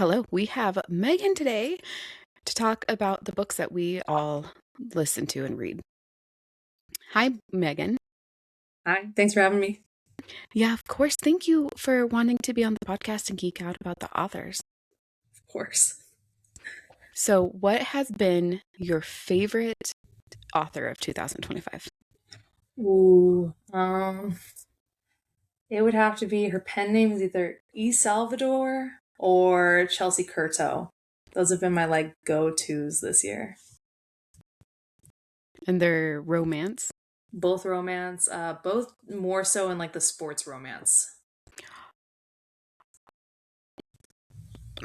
Hello, we have Megan today to talk about the books that we all listen to and read. Hi, Megan. Hi, thanks for having me. Yeah, of course. Thank you for wanting to be on the podcast and geek out about the authors. Of course. So, what has been your favorite author of 2025? Ooh, it would have to be her pen name is either E. Salvador or Chelsea Curto. Those have been my go-tos this year. And their romance? Both romance, both more so in the sports romance.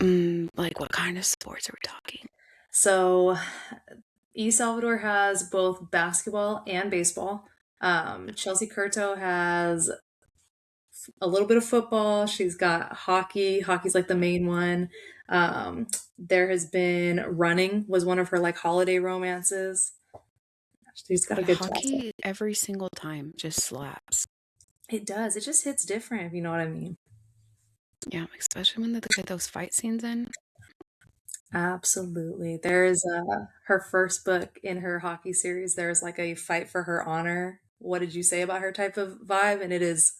Like what kind of sports are we talking? So, E. Salvador has both basketball and baseball. Chelsea Curto has a little bit of football. She's got hockey. Hockey's like the main one. There has been running was one of her holiday romances. She's got a God, good job. hockey every single time just slaps. It does. It just hits different, if you know what I mean. Yeah, especially when they get those fight scenes in. Absolutely. There's her first book in her hockey series. There's like a fight for her honor. What did you say about her type of vibe? And it is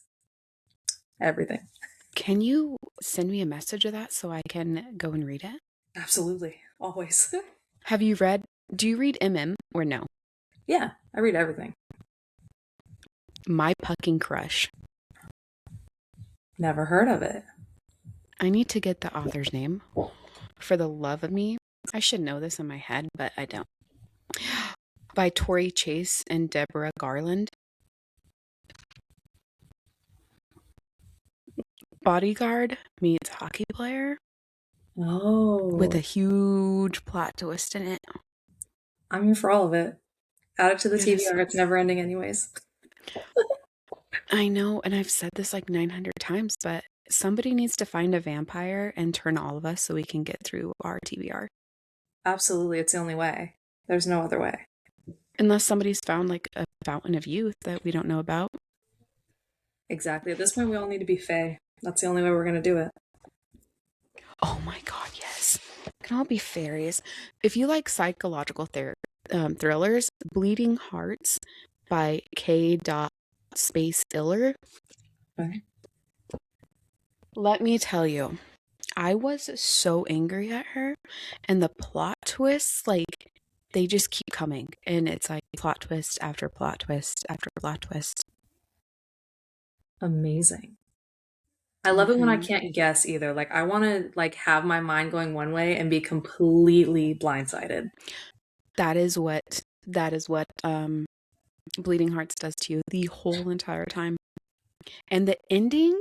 everything. Can you send me a message of that so I can go and read it? Absolutely. Always. Do you read MM or no? Yeah, I read everything. My Pucking Crush. Never heard of it. I need to get the author's name. For the love of me, I should know this in my head, but I don't. By Tori Chase and Deborah Garland. Bodyguard meets hockey player with Oh, a huge plot twist in it. I'm here for all of it. Add it to the It is TBR. It's never ending anyways. I know, and I've said this like 900 times, but somebody needs to find a vampire and turn all of us so we can get through our TBR. Absolutely. It's the only way. There's no other way. Unless somebody's found like a fountain of youth that we don't know about. Exactly. At this point, we all need to be Fae. That's the only way we're going to do it. Oh my god, yes. Can all be fairies. If you like psychological thrillers, Bleeding Hearts by K. Space Iller. Okay. Let me tell you, I was so angry at her, and the plot twists, like, they just keep coming. And it's like plot twist after plot twist after plot twist. Amazing. I love it when I Hmm. can't guess either. Like I want to have my mind going one way and be completely blindsided. That is what Bleeding Hearts does to you the whole entire time. And the ending,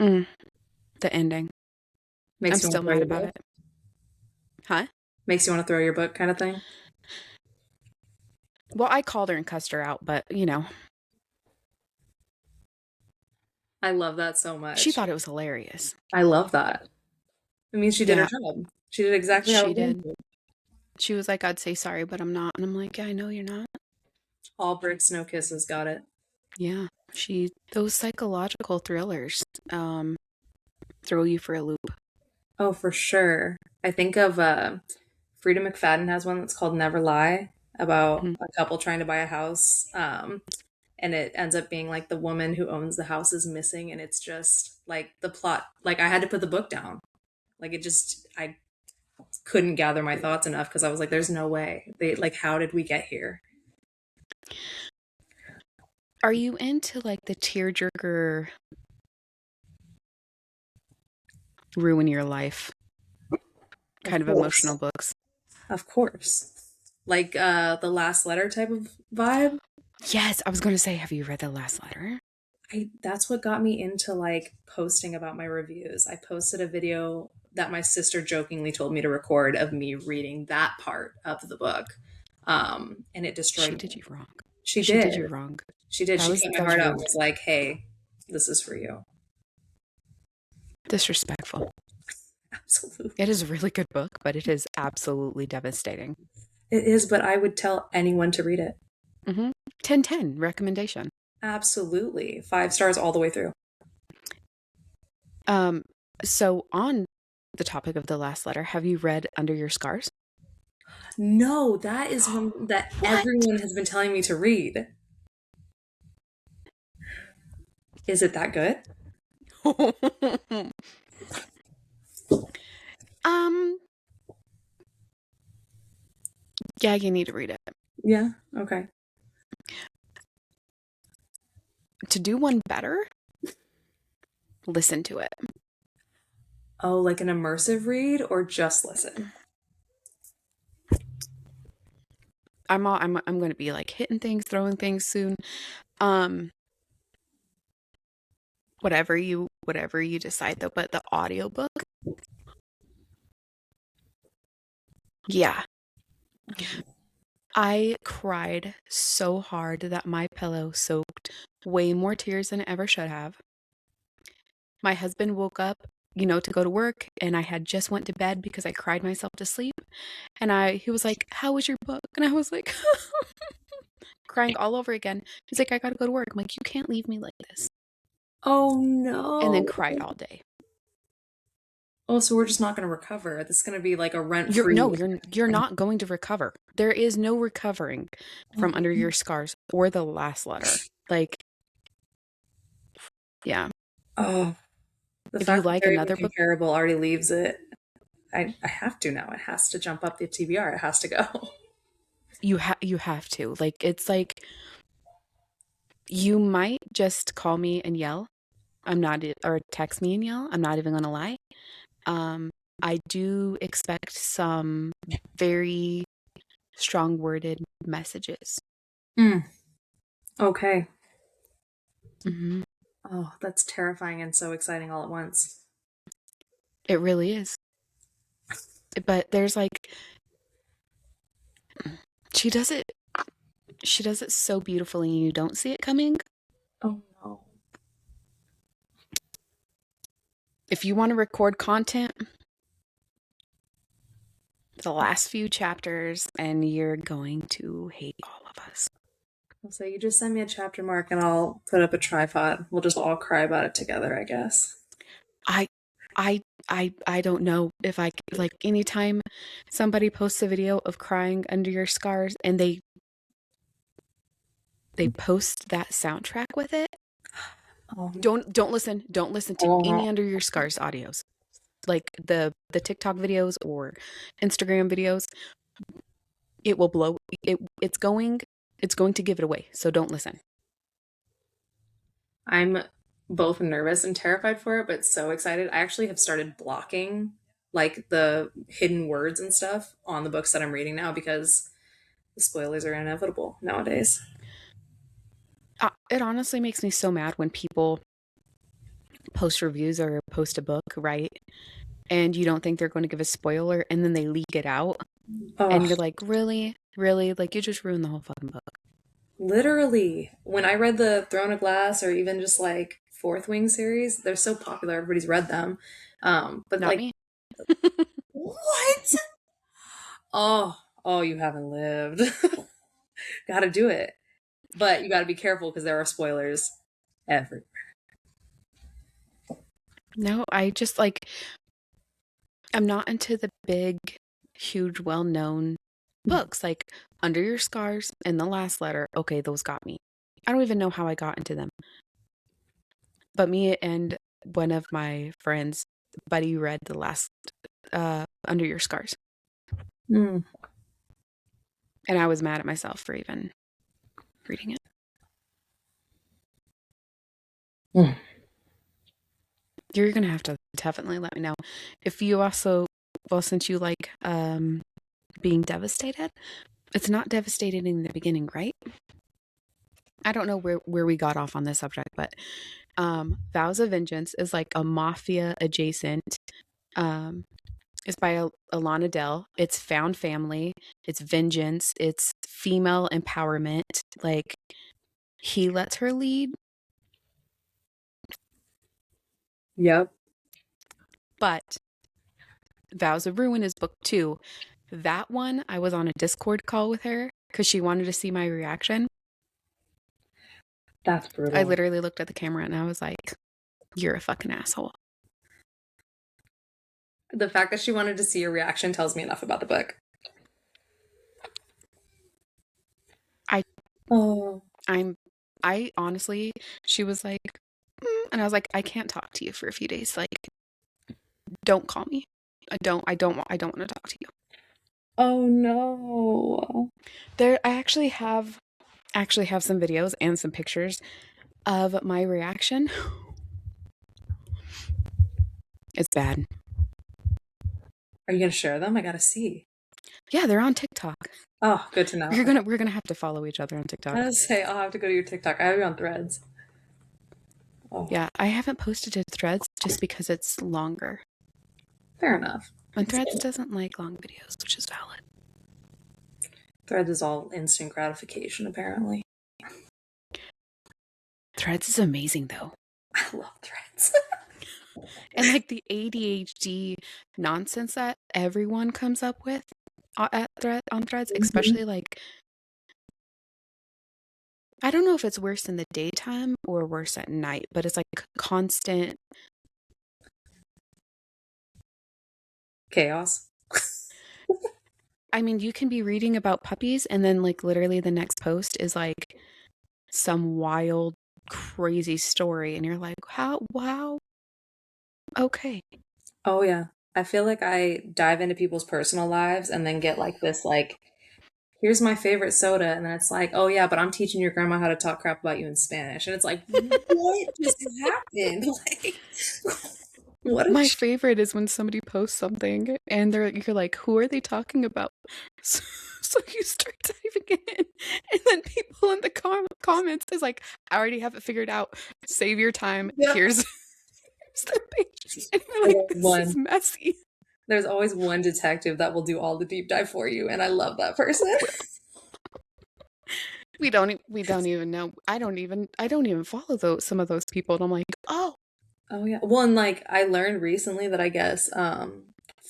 mm, the ending. I'm Makes you want still to throw mad your about book. it. Huh? Makes you want to throw your book kind of thing. Well, I called her and cussed her out, but I love that so she much. thought it was hilarious. I love that. It means she did her Yeah, job. She did exactly how she it was. did. She was like, I'd say sorry, but I'm not. And I'm like, yeah, I know you're not. All bricks, no kisses. Got it. Yeah. Those psychological thrillers, throw you for a loop. Oh, for sure. I think of Frida McFadden has one that's called Never Lie about Mhm. a couple trying to buy a house. And it ends up being like the woman who owns the house is missing. And it's just like the plot. Like I had to put the book down. I couldn't gather my thoughts enough because I was like, there's no way. How did we get here? Are you into like the tearjerker, ruin your life Of kind of course. emotional books? Of course. The last letter type of vibe. Yes, I was going to say, have you read The Last Letter? That's what got me into posting about my reviews. I posted a video that my sister jokingly told me to record of me reading that part of the book. And it destroyed She did me. you wrong. She She did. did you wrong. She did. That She was cut my that was heart out and rude. was like, hey, this is for you. Disrespectful. Absolutely. It is a really good book, but it is absolutely devastating. It is, but I would tell anyone to read it. 10/10 recommendation. Absolutely. 5 stars all the way through. Um, so on the topic of the last letter, have you read Under Your Scars? No, that is one that What? everyone has been telling me to read. Is it that good? um, yeah, you need to read it. Yeah. Okay. To do one better, listen to it. Oh, like an immersive read or just listen? I'm going to be like hitting things, throwing things soon. Um, whatever you decide though, but the audiobook, yeah. I cried so hard that my pillow soaked way more tears than it ever should have. My husband woke up, to go to work, and I had just went to bed because I cried myself to sleep. And he was like, "How was your book?" And I was like, crying all over again. He's like, "I gotta go to work." I'm like, "You can't leave me like this." Oh And then no. cried all day. Oh, so we're just not going to recover. This is going to be like a You're rent-free. no, you're not going to recover. There is no recovering from Under Your Scars or the last letter. Like, yeah. Oh, the If you fact that like they're even another book, comparable already leaves it. I have to now. It has to jump up the TBR. It has to go. you have to. Like, it's like you might just call me and yell. I'm not or text me and yell. I'm not even gonna lie. Um, I do expect some very strong worded messages. Mm, okay. Hmm. Oh, that's terrifying and so exciting all at once. It really is. But there's like she does it she does it so beautifully and you don't see it coming. Oh no. If you want to record content, the last few chapters and you're going to hate all of us. So you just send me a chapter mark and I'll put up a tripod. We'll just all cry about it together, I guess. I I don't know if I like anytime somebody posts a video of crying under your scars and they post that soundtrack with it. Oh, Don't listen to oh. any Under Your Scars audios. Like the TikTok videos or Instagram videos. It will blow it's going to give it away. So don't listen. I'm both nervous and terrified for it, but so excited. I actually have started blocking like the hidden words and stuff on the books that I'm reading now because the spoilers are inevitable nowadays. It honestly makes me so mad when people post reviews or post a book, right? And you don't think they're going to give a spoiler and then they leak it out and Oh, you're like, "Really? Really? Like you just ruined the whole fucking book." literally. When I read the Throne of Glass or even just like Fourth Wing series, they're so popular. Everybody's read them. But Not like, me. what? Oh, oh, you haven't lived. Got to do it. But you got to be careful because there are spoilers everywhere. No, I just like I'm not into the big, huge, well-known books like Under Your Scars and The Last Letter. Okay, those got me. I don't even know how I got into them. But me and one of my friends, Buddy, read the last Under Your Scars. Mm. And I was mad at myself for even reading it. Mm. You're gonna have to definitely let me know. If you also well, since you like being devastated, it's not devastating in the beginning, right? I don't know where we got off on this subject, but Vows of Vengeance is like a mafia adjacent. Um, it's by Alana Dell. It's found family. It's vengeance. It's female empowerment. Like he lets her lead, Yep. but Vows of Ruin is book 2. That one, I was on a Discord call with her because she wanted to see my reaction. That's I brutal. literally looked at the camera and I was like, "You're a fucking asshole." The fact that she wanted to see your reaction tells me enough about the book. I Oh. I honestly, she was like, and I was like, I can't talk to you for a few days. Like, don't call me. I don't want to talk to you. Oh no. I actually have some videos and some pictures of my reaction. It's bad. Are you gonna share them? I gotta see. Yeah, they're on TikTok. Oh, good to know. We're gonna have to follow each other on TikTok. I was say I'll have to go to your TikTok. I have you on Threads. Oh, Yeah, I haven't posted to Threads just because it's longer. fair enough. And Threads doesn't like long videos, which is valid. Threads is all instant gratification, apparently. Threads is amazing though. I love Threads. And like the ADHD nonsense that everyone comes up with on Threads, Mhm. especially like I don't know if it's worse in the daytime or worse at night, but it's like constant. Chaos. I mean, you can be reading about puppies and then like literally the next post is like some wild crazy story and you're like, "How wow. Okay." Oh yeah. I feel like I dive into people's personal lives and then get like this like here's my favorite soda and then it's like, "Oh yeah, but I'm teaching your grandma how to talk crap about you in Spanish." And it's like, "What just happened?" Like what a My favorite is when somebody posts something and you're like, who are they talking about? So, so you start diving in, and then people in the comments is like, I already have it figured out. Save your time. yeah. Here's the page. And you're There's like, always this is one. messy. There's always one detective that will do all the deep dive for you, and I love that person. We don't even know. I don't even follow some of those people. And I'm like, oh, Oh yeah. Well, and like I learned recently that I guess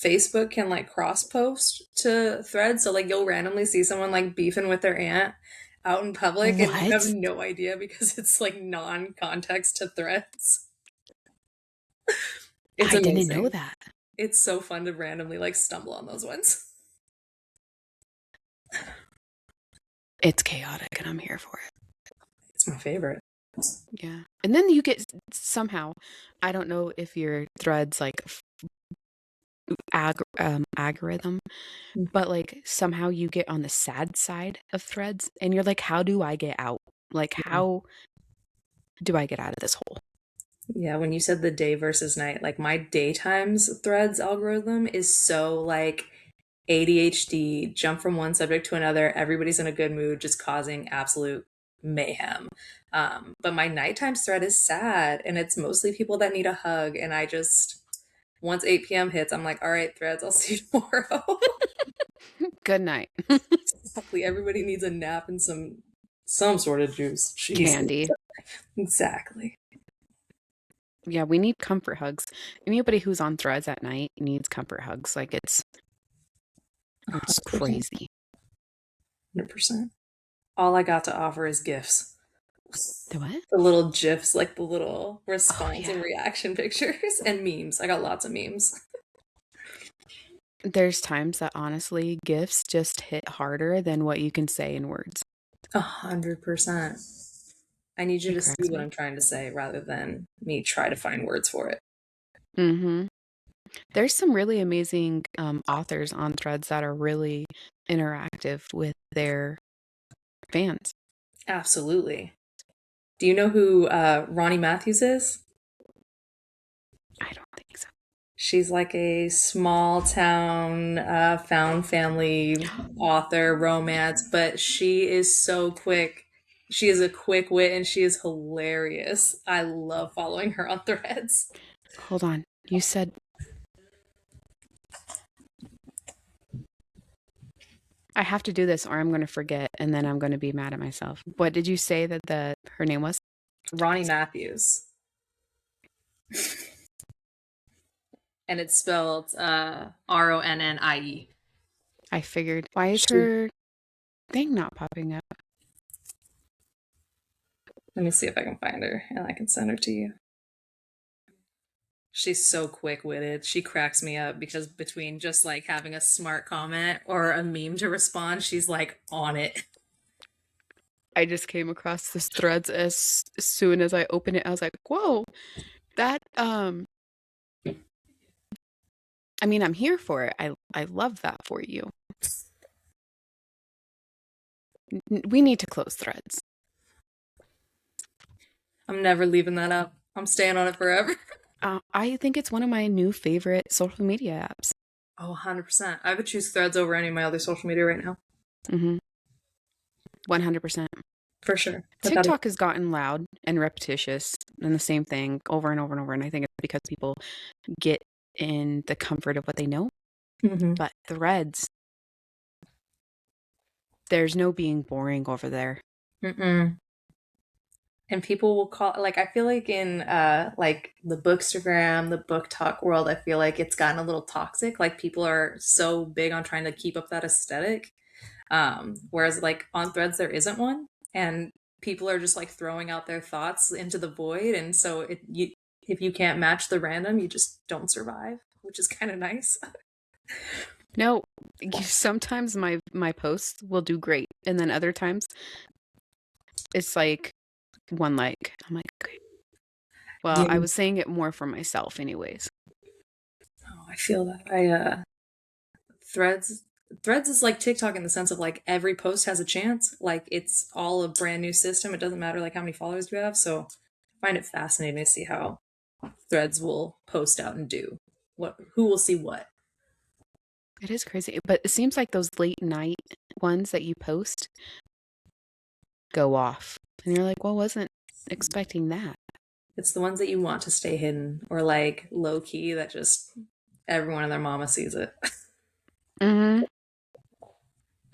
Facebook can like cross post to threads. So like you'll randomly see someone like beefing with their aunt out in public and you have what? no idea because it's like non-context to threads. It's I didn't know amazing. that. It's so fun to randomly like stumble on those ones. It's chaotic and I'm here for it. It's my favorite. Yeah. And then you get somehow, I don't know if your threads like algorithm, but like somehow you get on the sad side of threads and you're like, how do I get out? Like, how do I get out of this hole? Yeah, when you said the day versus night, like my daytimes threads algorithm is so like ADHD, jump from one subject to another, everybody's in a good mood, just causing absolute mayhem. But my nighttime thread is sad and it's mostly people that need a hug. And I just, once 8 p.m. hits, I'm like, all right, threads, I'll see you tomorrow. Good night. Exactly. Everybody needs a nap and some sort of juice. Jesus. Candy. Exactly. Yeah, we need comfort hugs. Anybody who's on threads at night needs comfort hugs. Like it's 100%. crazy. 100%. All I got to offer is gifts. The what? The little GIFs, like the little Oh response yeah. and reaction pictures and memes. I got lots of memes. There's times that honestly gifts just hit harder than what you can say in words. 100%. I need you It to see cracks what me up. I'm trying to say rather than me try to find words for it. Mm-hmm. There's some really amazing authors on threads that are really interactive with their fans. Absolutely. Do you know who Ronnie Matthews is? I don't think so. She's like a small town found family author, romance, but she is so quick. She is a quick wit and she is hilarious. I love following her on threads. Hold on. You said I have to do this or I'm going to forget and then I'm going to be mad at myself. What did you say that her name was? Ronnie Matthews. And it's spelled Ronnie. I figured. Why is She, her thing not popping up? let me see if I can find her and I can send her to you. She's so quick-witted. She cracks me up because between just like having a smart comment or a meme to respond, she's like on it. I just came across this threads as soon as I opened it. I was like, "Whoa, that I mean, I'm here for it. I love that for you. We need to close threads." I'm never leaving that up. I'm staying on it forever. I think it's one of my new favorite social media apps. Oh, 100%. I would choose Threads over any of my other social media right now. Mm-hmm. 100%. For sure. Without a TikTok has gotten loud and repetitious and the same thing over and over and over. And I think it's because people get in the comfort of what they know. mm-hmm. But threads, there's no being boring over there. Mm-mm. And people will call like I feel like in like the bookstagram, the book talk world, I feel like it's gotten a little toxic. Like people are so big on trying to keep up that aesthetic. Whereas like on threads there isn't one. And people are just like throwing out their thoughts into the void. And so if you can't match the random, you just don't survive, which is kind of nice. No, sometimes my posts will do great, and then other times it's like one like. I'm like, okay. Well, Yeah. I was saying it more for myself, anyways. Oh, I feel that. Threads Threads is like TikTok in the sense of like every post has a chance. Like it's all a brand new system. It doesn't matter like how many followers you have. So I find it fascinating to see how Threads will post out and do who will see what. It is crazy, but it seems like those late night ones that you post go off, and you're like, well, wasn't expecting that. It's the ones that you want to stay hidden or like low key that just everyone and their mama sees it. Mm-hmm.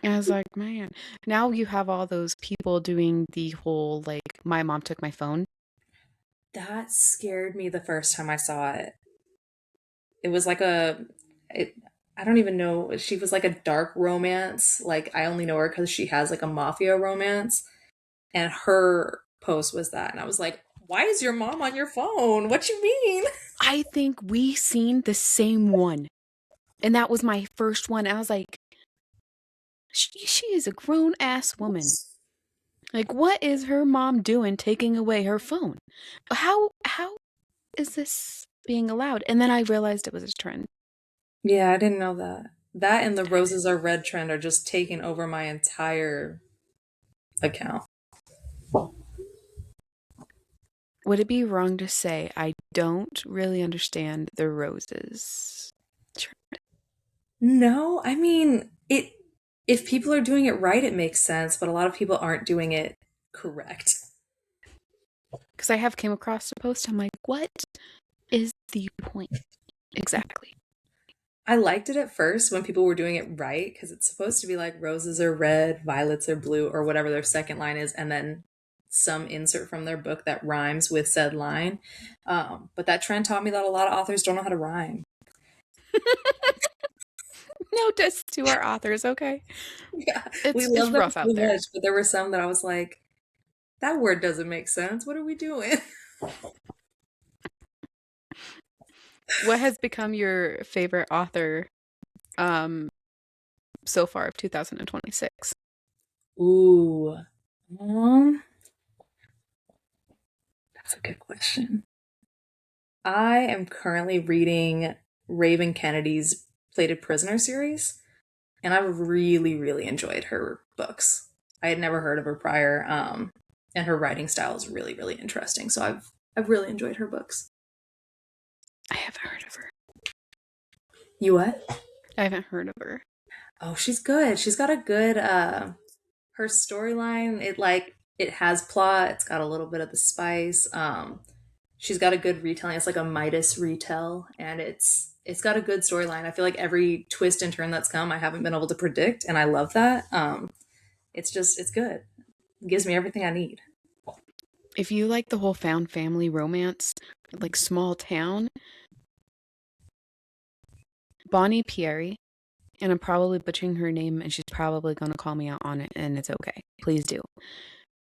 I was like, man, now you have all those people doing the whole like, my mom took my phone. That scared me the first time I saw it. It was like a it I don't even know. She was like a dark romance. Like I only know her because she has like a mafia romance, and her post was that, and I was like, "Why is your mom on your phone? What you mean?" I think we seen the same one, and that was my first one. I was like, she is a grown ass woman. Like, what is her mom doing taking away her phone? How is this being allowed? And then I realized it was a trend. Yeah, I didn't know that. That and the roses are red trend are just taking over my entire account. Would it be wrong to say I don't really understand the roses trend? No, I mean, it if people are doing it right, it makes sense, but a lot of people aren't doing it correct. Because I have came across a post. I'm like, what is the point exactly? I liked it at first when people were doing it right because it's supposed to be like roses are red, violets are blue, or whatever their second line is, and then some insert from their book that rhymes with said line. But that trend taught me that a lot of authors don't know how to rhyme. No diss to our authors, okay? Yeah, we It's love them rough so out there. much, but there were some that I was like, that word doesn't make sense. What are we doing? What has become your favorite author um so far of 2026? Ooh, um, that's a good question. I am currently reading Raven Kennedy's Plated Prisoner series, and I've really, really enjoyed her books. I had never heard of her prior, and her writing style is really, really interesting. So I've really enjoyed her books. I haven't heard of her. You what? I haven't heard of her. Oh, she's good. She's got a good her storyline. It has plot. It's got a little bit of the spice. She's got a good retelling. It's like a Midas retell, and it's got a good storyline. I feel like every twist and turn that's come, I haven't been able to predict, and I love that. It's good. It gives me everything I need. If you like the whole found family romance, like small town, Bonnie Pieri, and I'm probably butchering her name, and she's probably going to call me out on it, and it's okay. Please do.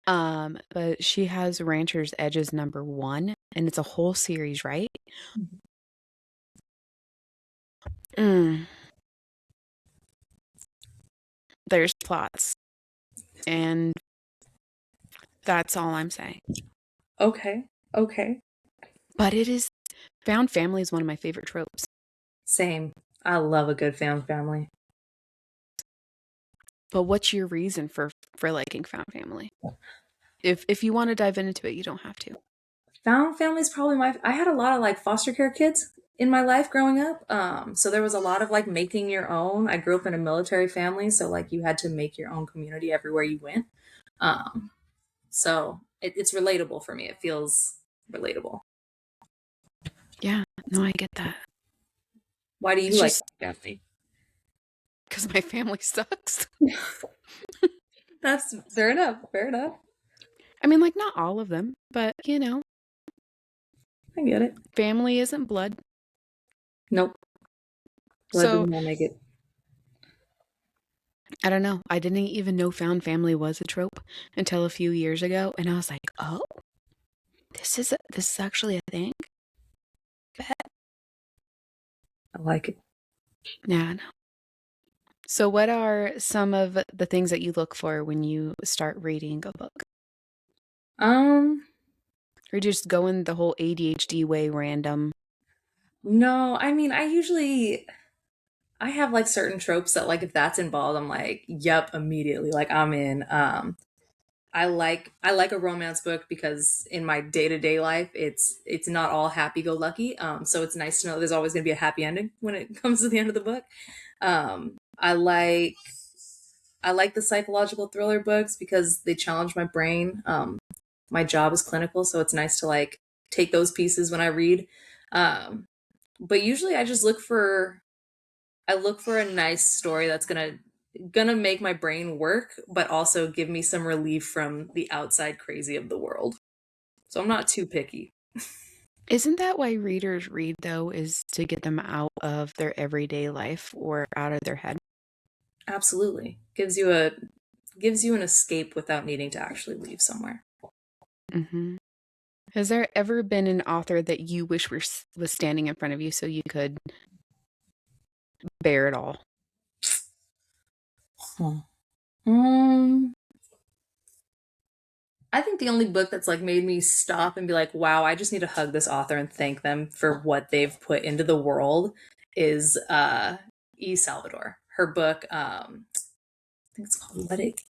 But she has Rancher's Edges #1, and it's a whole series, right? Mm, there's plots, and that's all I'm saying. Okay. Okay. But it is found family is one of my favorite tropes. Same. I love a good found family. But what's your reason for liking found family? If you want to dive into it, you don't have to. Found family is probably my. I had a lot of like foster care kids in my life growing up. So there was a lot of like making your own. I grew up in a military family, so like you had to make your own community everywhere you went. Um, so it's relatable for me. It feels relatable. Yeah, no, I get that. Why do you It's like just family? because my family sucks. That's fair enough. Fair enough. I mean, like, not all of them, but, I get it. family isn't blood. Nope. Blood does So, not make it. I don't know. I didn't even know found family was a trope until a few years ago, and I was like, oh, this is actually a thing. Bet. I like it. Yeah, no. So, what are some of the things that you look for when you start reading a book? Um, Or just going the whole ADHD way random? no, I mean, I have like certain tropes that like if that's involved, I'm like, yep, immediately. Like I'm in. I like a romance book because in my day-to-day life it's not all happy-go-lucky. So it's nice to know there's always gonna be a happy ending when it comes to the end of the book. Um, I like I like the psychological thriller books because they challenge my brain. My job is clinical, so it's nice to like take those pieces when I read. Um, but usually I look for a nice story that's gonna make my brain work, but also give me some relief from the outside crazy of the world. So I'm not too picky. Isn't that why readers read, though, is to get them out of their everyday life or out of their head? Absolutely. Gives you an escape without needing to actually leave somewhere. Hmm. Has there ever been an author that you wish was standing in front of you so you could bear it all? Huh. Um, I think the only book that's like made me stop and be like, wow, I just need to hug this author and thank them for what they've put into the world is E. Salvador. Her book, I think it's called Let It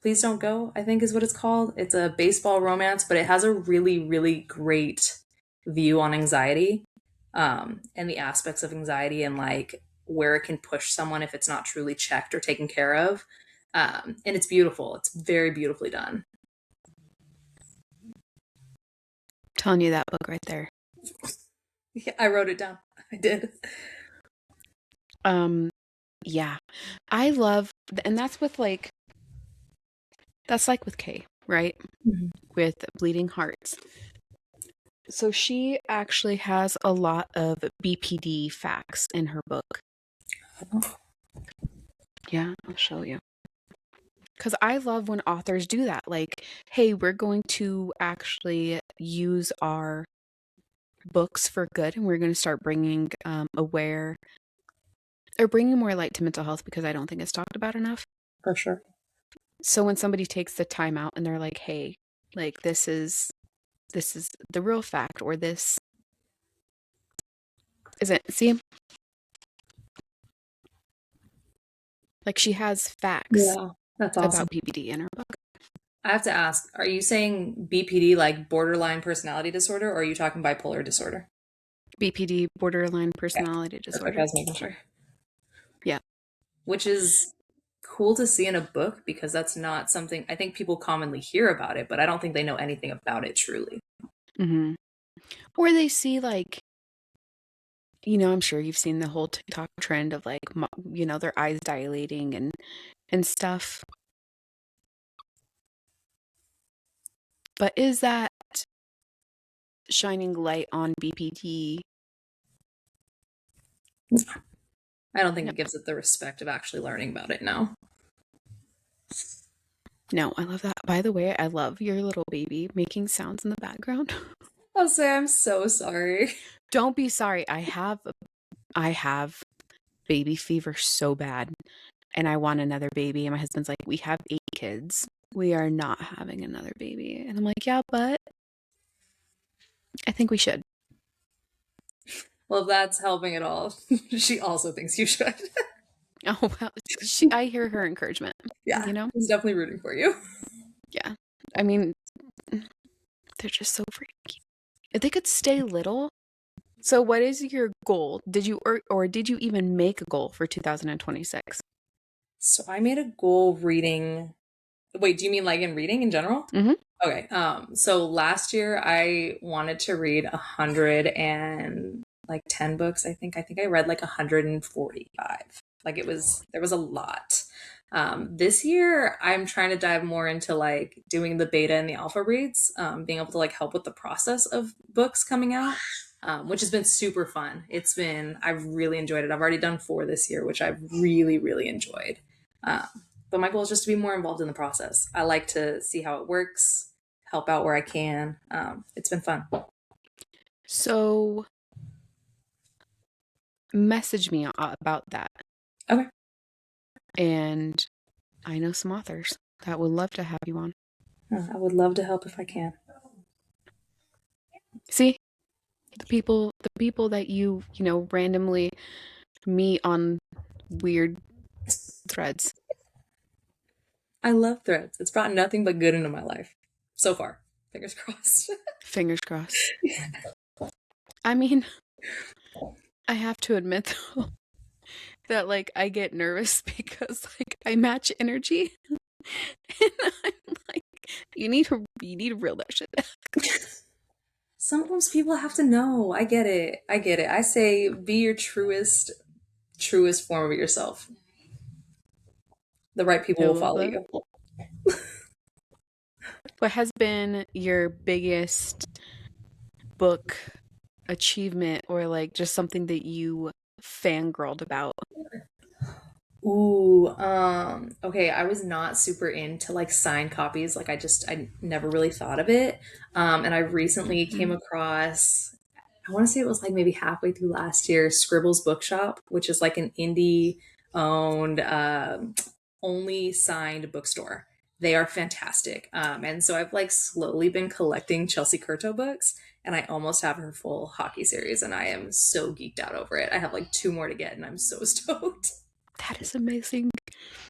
Please Don't Go, I think is what it's called. It's a baseball romance, but it has a really, really great view on anxiety, and the aspects of anxiety and like where it can push someone if it's not truly checked or taken care of. And it's beautiful. It's very beautifully done. Telling you that book right there. Yeah, I wrote it down. I did. Um, yeah. I love, and that's like with Kay, right? Mhm. With Bleeding Hearts. So she actually has a lot of BPD facts in her book. Yeah, I'll show you. Because I love when authors do that. Like, hey, we're going to actually use our books for good and we're going to start bringing bringing more light to mental health because I don't think it's talked about enough. For sure. So when somebody takes the time out and they're like, hey, like this is the real fact, or this isn't, see, like she has facts Yeah, that's about awesome. BPD in her book. I have to ask, are you saying BPD like borderline personality disorder, or are you talking bipolar disorder? BPD, borderline Okay, personality perfect. I disorder. was making sure. Yeah. Which is cool to see in a book because that's not something I think people commonly hear about it, but I don't think they know anything about it truly. Hmm. Or they see like, I'm sure you've seen the whole TikTok trend of like, their eyes dilating and stuff. But is that shining light on BPD? I don't think No. it gives it the respect of actually learning about it now. No, I love that. By the way, I love your little baby making sounds in the background. I'll say I'm so sorry. Don't be sorry. I have I have baby fever so bad and I want another baby. And my husband's like, we have 8 kids. We are not having another baby. And I'm like, yeah, but I think we should. Well, if that's helping at all, she also thinks you should. Oh, well, I hear her encouragement, Yeah, you know? he's definitely rooting for you. Yeah. I mean, they're just so freaky. If they could stay little. So what is your goal? Did you or did you even make a goal for 2026? So I made a goal reading. Wait, do you mean like in reading in general? Mm-hmm. Okay. So last year I wanted to read 110 books, I think. I think I read like 145. Like there was a lot. This year I'm trying to dive more into like doing the beta and the alpha reads, being able to like help with the process of books coming out. Which has been super fun. I've really enjoyed it. I've already done 4 this year, which I've really, really enjoyed. Um, but my goal is just to be more involved in the process. I like to see how it works, help out where I can. It's been fun. So message me about that. Okay. And I know some authors that would love to have you on. I would love to help if I can. See, the people that you randomly meet on weird threads. I love threads. It's brought nothing but good into my life so far. Fingers crossed. Fingers crossed. I mean, I have to admit though that like I get nervous because like I match energy and I'm like you need to reel that shit back. Sometimes people have to know. I get it. I get it. I say be your truest form of yourself. The right people I will love follow that. you. What has been your biggest book achievement or like just something that you fangirled about? Ooh, okay, I was not super into like signed copies. Like I never really thought of it. And I recently came across, I want to say it was like maybe halfway through last year, Scribbles Bookshop, which is like an indie owned, only signed bookstore. They are fantastic. And so I've like slowly been collecting Chelsea Curto books, and I almost have her full hockey series, and I am so geeked out over it. I have like 2 more to get, and I'm so stoked. That is amazing.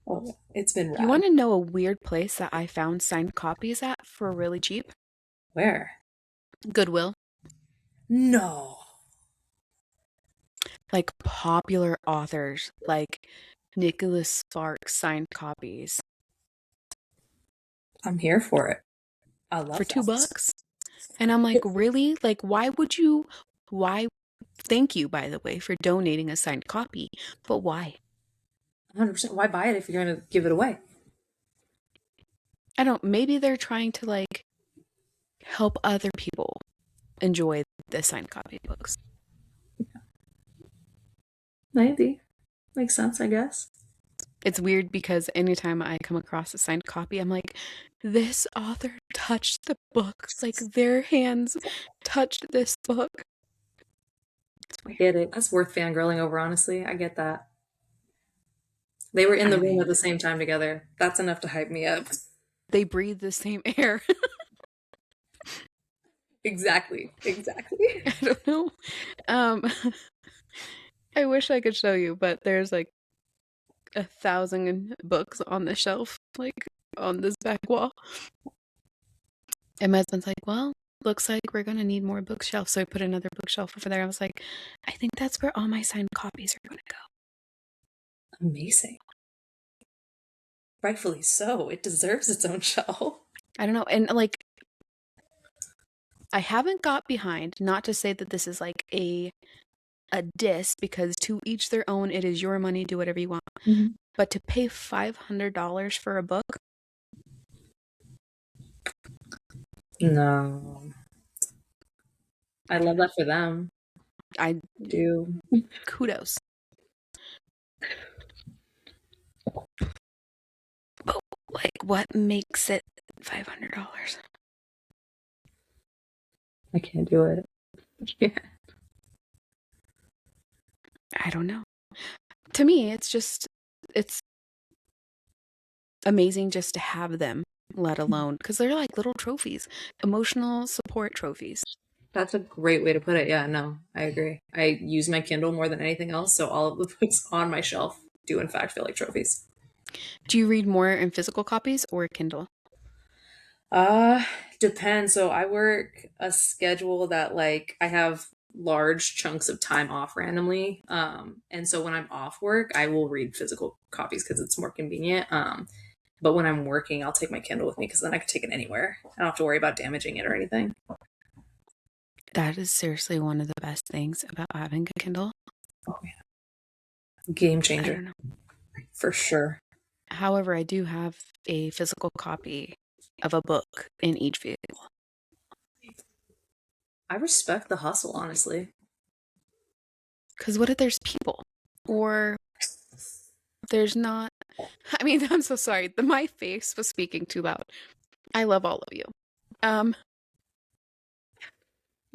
Oh, it's been You rad. want to know a weird place that I found signed copies at for really cheap? Where? Goodwill. No. Like popular authors, like Nicholas Sparks signed copies I'm here for it. I for love that. $2. And I'm like, really? Like, why? Thank you, by the way, for donating a signed copy. But why? 100%. Why buy it if you're going to give it away? I don't, maybe they're trying to like help other people enjoy the signed copy books. Maybe. Makes sense, I guess. It's weird because anytime I come across a signed copy, I'm like, this author touched the book. Like their hands touched this book. It's I weird. get it. That's worth fangirling over, honestly. I get that. They were in I the room mean, at the same time together. That's enough to hype me up. they breathe the same air. Exactly. Exactly. I don't know. Um, I wish I could show you, but there's like 1,000 books on the shelf, like on this back wall. And my husband's like, well, looks like we're gonna need more bookshelves. So I put another bookshelf over there. I was like, I think that's where all my signed copies are gonna go. Amazing. Rightfully so. It deserves its own show. I don't know. And like, I haven't got behind, not to say that this is like a diss, because to each their own, it is your money, do whatever you want. Mhm. But to pay $500 for a book, No. I love that for them. I Do. kudos. But like, what makes it $500? I can't do it. Yeah. I don't know. To me, it's amazing just to have them, let alone because they're like little trophies, emotional support trophies. That's a great way to put it. Yeah, no, I agree. I use my Kindle more than anything else, so all of the books on my shelf do in fact feel like trophies. Do you read more in physical copies or Kindle? Uh, Depends. So I work a schedule that like I have large chunks of time off randomly. And so when I'm off work, I will read physical copies because it's more convenient. But when I'm working, I'll take my Kindle with me because then I can take it anywhere. I don't have to worry about damaging it or anything. That is seriously one of the best things about having a Kindle. Oh yeah, game I changer don't know. for sure. However, I do have a physical copy of a book in each vehicle. I respect the hustle, honestly. Because what if there's people? Or there's not. I mean, I'm so sorry. My face was speaking too loud. I love all of you. Um,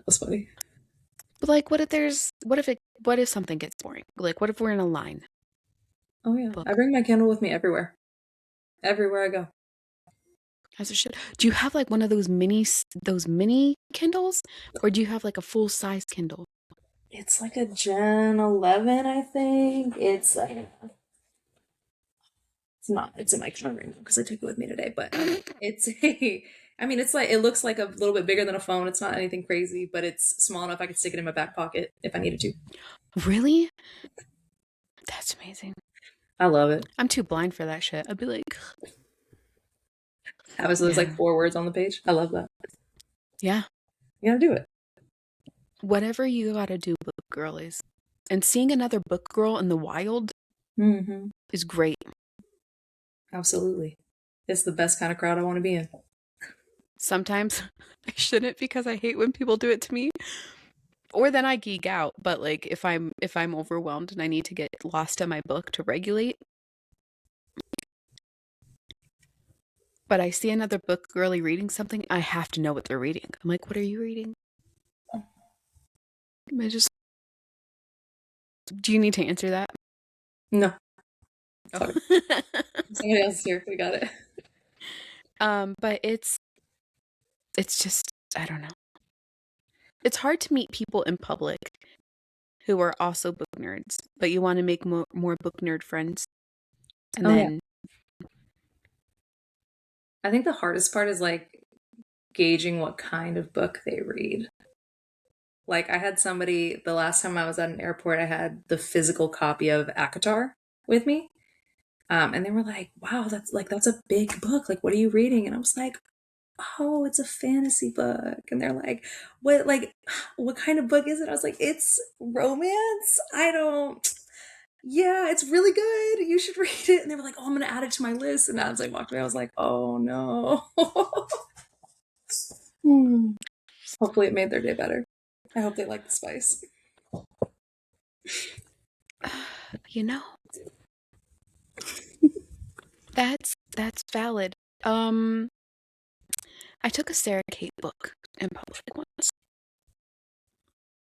That's funny. but like, what if something gets boring? Like, what if we're in a line Oh yeah, I book bring my Kindle with me everywhere. Everywhere I go. as a shit? Do you have like one of those mini Kindles, or do you have like a full size Kindle? It's like a Gen 11, I think. It's not. It's in my car right now because I took it with me today. But it's a. I mean, it's like it looks like a little bit bigger than a phone. It's not anything crazy, but it's small enough I could stick it in my back pocket if I needed to. Really? That's amazing. I love it. I'm too blind for that shit. I'd be like, Obviously, there's like yeah, 4 words on the page. I love that. yeah. You gotta do it. Whatever you gotta do, book girlies. And seeing another book girl in the wild Mm-hmm. is great. Absolutely. It's the best kind of crowd I want to be in. Sometimes I shouldn't because I hate when people do it to me. Or then I geek out. But like if I'm overwhelmed and I need to get lost in my book to regulate, but I see another book girly reading something, I have to know what they're reading. I'm like, what are you reading? I just do you need to answer that? No, Oh. sorry. Somebody else is here. We got it. But it's just I don't know. It's hard to meet people in public who are also book nerds, but you want to make more book nerd friends. And Oh yeah. then, I think the hardest part is like gauging what kind of book they read. Like I had somebody the last time I was at an airport, I had the physical copy of Akatar with me. And they were like, wow, that's a big book. Like, what are you reading? And I was like, oh, it's a fantasy book. And they're what kind of book is it? I was like, it's romance. I don't Yeah, it's really good. You should read it. And they were like, oh, I'm gonna add it to my list. And I was like walking away, I was like, oh no. Hmm. Hopefully it made their day better. I hope they like the spice. you know, that's valid. Um, I took a Sarah Kate book in public once.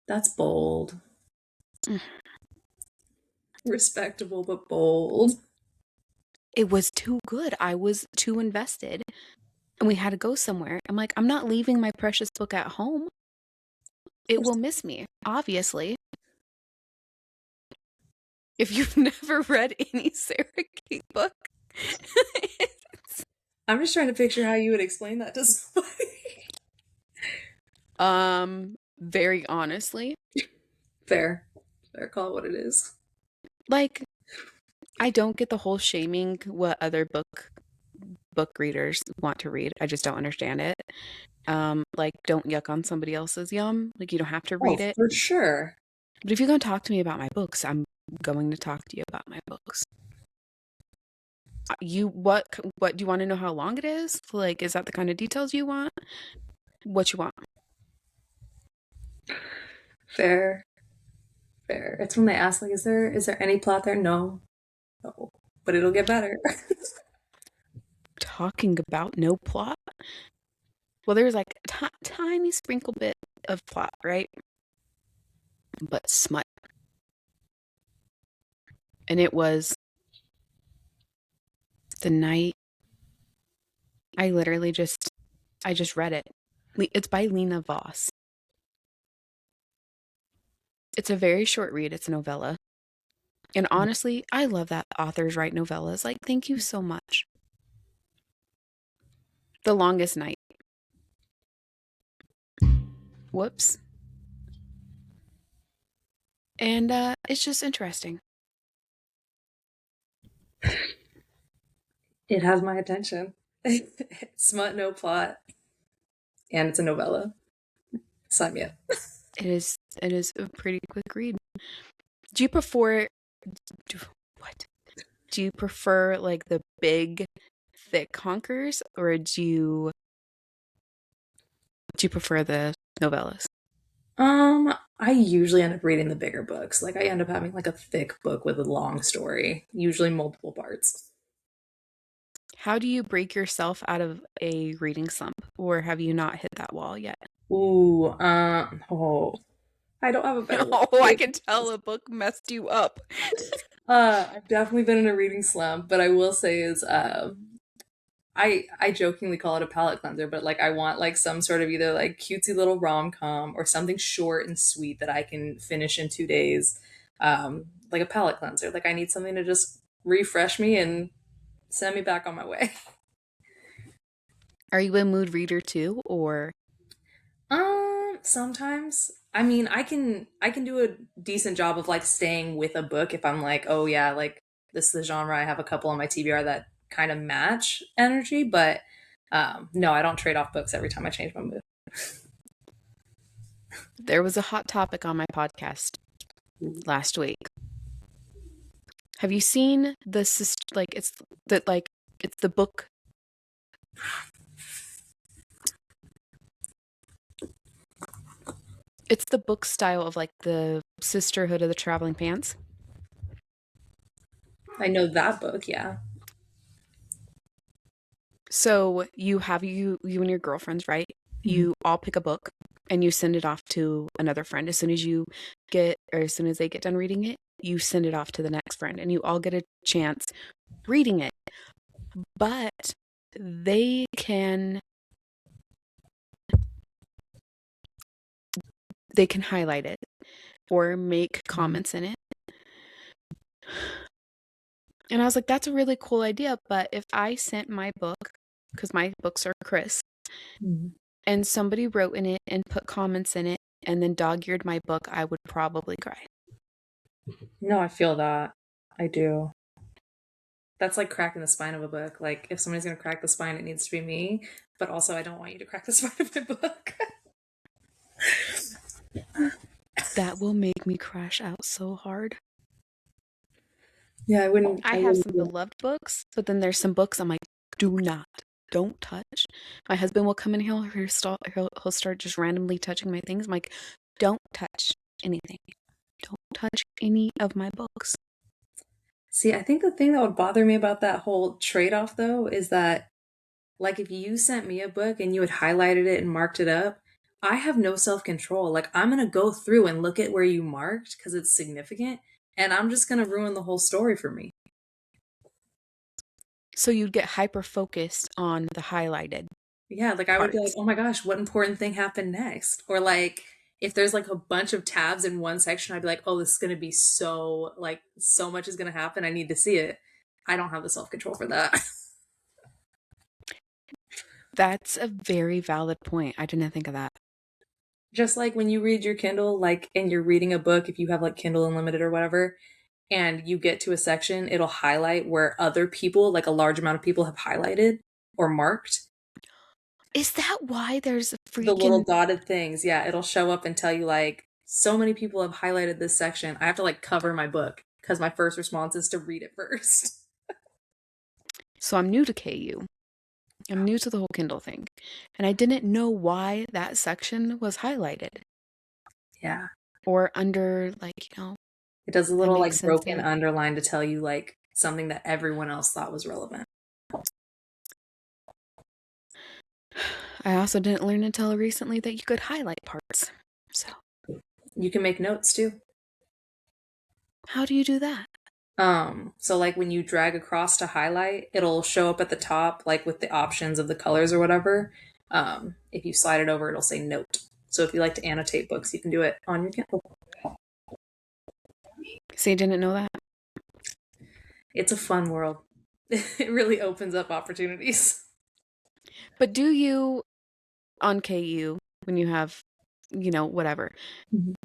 That's bold. Mm. Respectable but bold. It was too good. I was too invested, and we had to go somewhere. I'm like, I'm not leaving my precious book at home. It will miss me, obviously. If you've never read any Sarah Kate book, I'm just trying to picture how you would explain that to somebody. very honestly, Fair. Fair, call it what it is. like I don't get the whole shaming what other book readers want to read. I just don't understand it. Like don't yuck on somebody else's yum. Like you don't have to Oh, read it. for sure. But if you're going to talk to me about my books, I'm going to talk to you about my books. You what do you want to know how long it is? Like is that the kind of details you want? What you want? Fair. Fair. It's when they ask, like, is there any plot there? No. No. But it'll get better. Talking about no plot? Well, there's like a tiny sprinkle bit of plot, right? But smut. And it was the night I just read it. It's by Lena Voss. It's a very short read. It's a novella. And honestly, I love that authors write novellas. Like, thank you so much. The Longest Night. Whoops. And it's just interesting. It has my attention. Smut, no plot, and it's a novella. Sign me up. It is a pretty quick read. Do you prefer what? Do you prefer like the big thick honkers, or do you prefer the novellas? I usually end up reading the bigger books. Like I end up having like a thick book with a long story, usually multiple parts. How do you break yourself out of a reading slump, or have you not hit that wall yet? Ooh, oh, I don't have a better way. Oh, I can tell a book messed you up. I've definitely been in a reading slump, but I will say is, I jokingly call it a palate cleanser, but like I want like some sort of either like cutesy little rom com or something short and sweet that I can finish in 2 days, like a palate cleanser. Like I need something to just refresh me and send me back on my way. Are you a mood reader too, or Sometimes. I mean, I can do a decent job of like staying with a book if I'm like, oh yeah, like this is the genre. I have a couple on my TBR that kind of match energy, but no, I don't trade off books every time I change my mood. there was a hot topic on my podcast last week. Have you seen like it's the book. It's the book style of like the Sisterhood of the Traveling Pants. I know that book, yeah. So you and your girlfriends, right? Mhm. You all pick a book and you send it off to another friend. As soon as as soon as they get done reading it, you send it off to the next friend and you all get a chance reading it. But they can highlight it or make comments in it. And I was like, that's a really cool idea. But if I sent my book, because my books are Chris, Mhm. and somebody wrote in it and put comments in it and then dog-eared my book, I would probably cry. No, I feel that. I do. That's like cracking the spine of a book. Like if somebody's gonna crack the spine, it needs to be me. But also, I don't want you to crack the spine of my book. That will make me crash out so hard. Yeah, I wouldn't. I I have wouldn't some do it. beloved books, but then there's some books I'm like, do not, don't touch. My husband will come in here, he'll start just randomly touching my things. I'm like, don't touch anything. Don't touch any of my books. See, I think the thing that would bother me about that whole trade off though is that, like, if you sent me a book and you had highlighted it and marked it up, I have no self control. Like, I'm gonna go through and look at where you marked because it's significant, and I'm just gonna ruin the whole story for me. So you'd get hyper focused on the highlighted Yeah, like I would be like, parts. oh my gosh, what important thing happened next? Or like, if there's like a bunch of tabs in one section, I'd be like, oh, this is gonna be so like so much is gonna happen. I need to see it. I don't have the self control for that. That's a very valid point. I didn't think of that. Just like when you read your Kindle, like, and you're reading a book, if you have like Kindle Unlimited or whatever, and you get to a section, it'll highlight where other people, like a large amount of people, have highlighted or marked Is that why there's a the little freaking dotted things. Yeah, it'll show up and tell you, like, so many people have highlighted this section. I have to like cover my book because my first response is to read it first. So I'm new to KU. I'm new to the whole Kindle thing. And I didn't know why that section was highlighted Yeah. or under, like, It does a that little makes like sense broken there. underline to tell you like something that everyone else thought was relevant. I also didn't learn until recently that you could highlight parts. So, You can make notes too. how do you do that? So like when you drag across to highlight, it'll show up at the top, like with the options of the colors or whatever. If you slide it over, it'll say note. So if you like to annotate books, you can do it on your Kindle. See, didn't know that. It's a fun world. It really opens up opportunities. But do you on KU when you have, whatever, Mhm.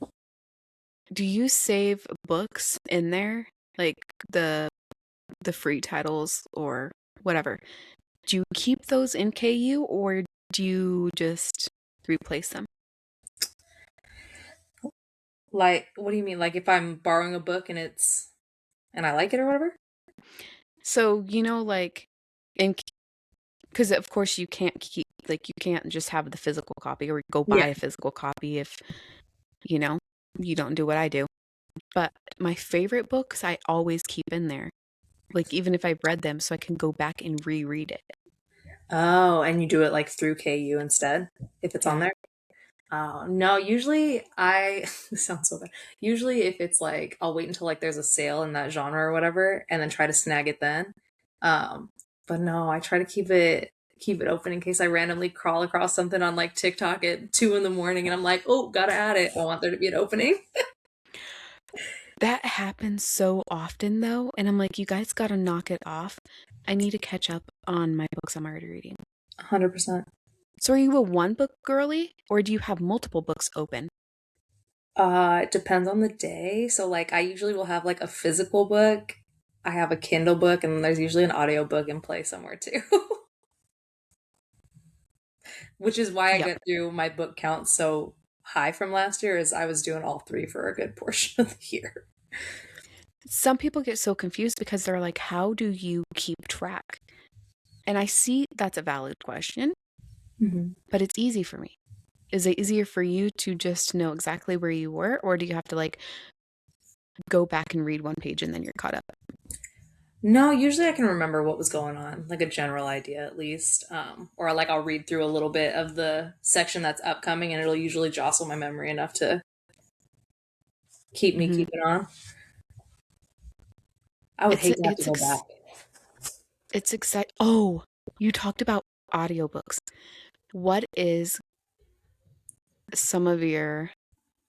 do you save books in there? Like the the free titles or whatever. Do you keep those in KU or do you just replace them? Like, what do you mean? Like if I'm borrowing a book and I like it or whatever? So, like in because of course you can't keep like you can't just have the physical copy or go buy Yeah. a physical copy if, you know, you don't do what I do. But my favorite books I always keep in there. Like even if I've read them so I can go back and reread it. Oh, and you do it like through KU instead if it's on Yeah. there? Oh, no, usually I this sounds so bad. Usually if it's like I'll wait until like there's a sale in that genre or whatever and then try to snag it then. Um, but no, I try to keep it open in case I randomly crawl across something on like TikTok at 2 in the morning and I'm like, oh, gotta add it. I want there to be an opening. That happens so often though, and I'm like, you guys gotta knock it off. I need to catch up on my books I'm already reading. 100%. So are you a one book girly or do you have multiple books open? It depends on the day. So like I usually will have like a physical book. I have a Kindle book and then there's usually an audio book in play somewhere too. Which is why I Yep. get through my book count so high from last year is I was doing all three for a good portion of the year. Some people get so confused because they're like, how do you keep track? And I see that's a valid question, Mhm. but it's easy for me. Is it easier for you to just know exactly where you were, or do you have to like go back and read one page and then you're caught up? No, usually I can remember what was going on, like a general idea at least. Or like I'll read through a little bit of the section that's upcoming and it'll usually jostle my memory enough to keep me Hmm. keeping on. I would It's hate to have to it's go back. it's exciting. Oh, you talked about audiobooks. What is some of your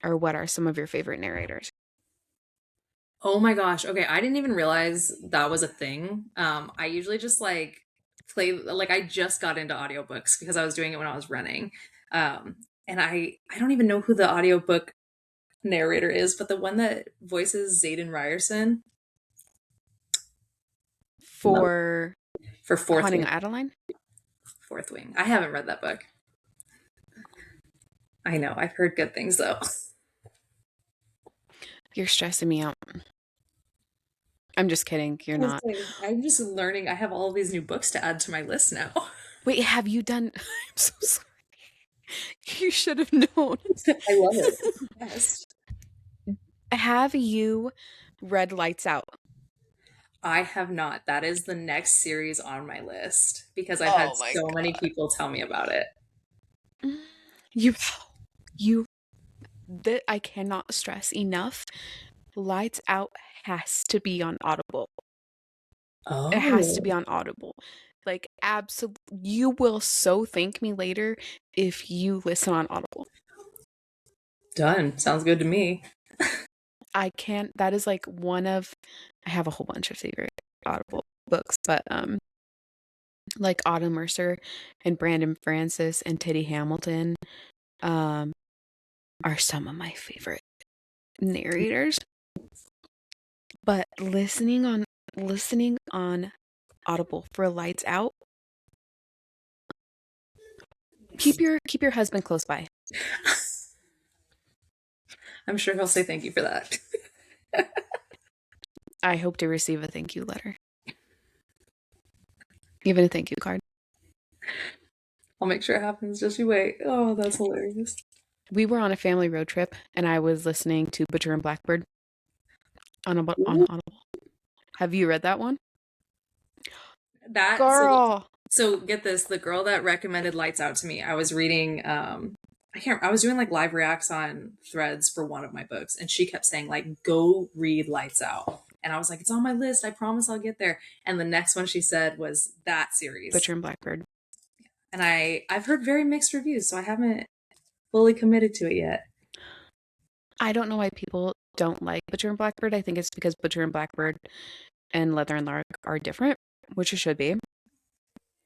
or what are some of your favorite narrators? Oh my gosh. Okay, I didn't even realize that was a thing. I usually just like play like I just got into audiobooks because I was doing it when I was running. Um, and I don't even know who the audiobook narrator is, but the one that voices Zayden Ryerson love For for Fourth Haunting Wing. Adeline? Fourth Wing. I haven't read that book. I know. I've heard good things though. You're stressing me out. I'm just kidding. You're not. I'm just learning. I have all of these new books to add to my list now. Wait, have you done? I'm so sorry. You should have known. I love it. It's the best. Have you read Lights Out? I have not. That is the next series on my list because I've had Oh my so many God. people tell me about it. You, you, that I cannot stress enough. Lights Out has to be on Audible. It has to be Oh, on Audible. Like, absolutely, you will so thank me later if you listen on Audible. done. Sounds good to me. I can't, that is like one of, I have a whole bunch of favorite Audible books, but like Autumn Mercer and Brandon Francis and Teddy Hamilton um are some of my favorite narrators. But listening on Audible for Lights Out, keep your husband close by. I'm sure he'll say thank you for that. I hope to receive a thank you letter. Even a thank you card. I'll make sure it happens. Just you wait. Oh, that's hilarious. We were on a family road trip and I was listening to Butcher and Blackbird on Ooh. Audible. Have you read that one? That Girl. so get this. The girl that recommended Lights Out to me, I was reading. I was doing like live reacts on Threads for one of my books, and she kept saying like, "Go read Lights Out," And I was like, it's on my list. I promise I'll get there. And the next one she said was that series. Butcher and Blackbird. And I've heard very mixed reviews, so I haven't fully committed to it yet. I don't know why people don't like Butcher and Blackbird. I think it's because Butcher and Blackbird and Leather and Lark are different, which it should be.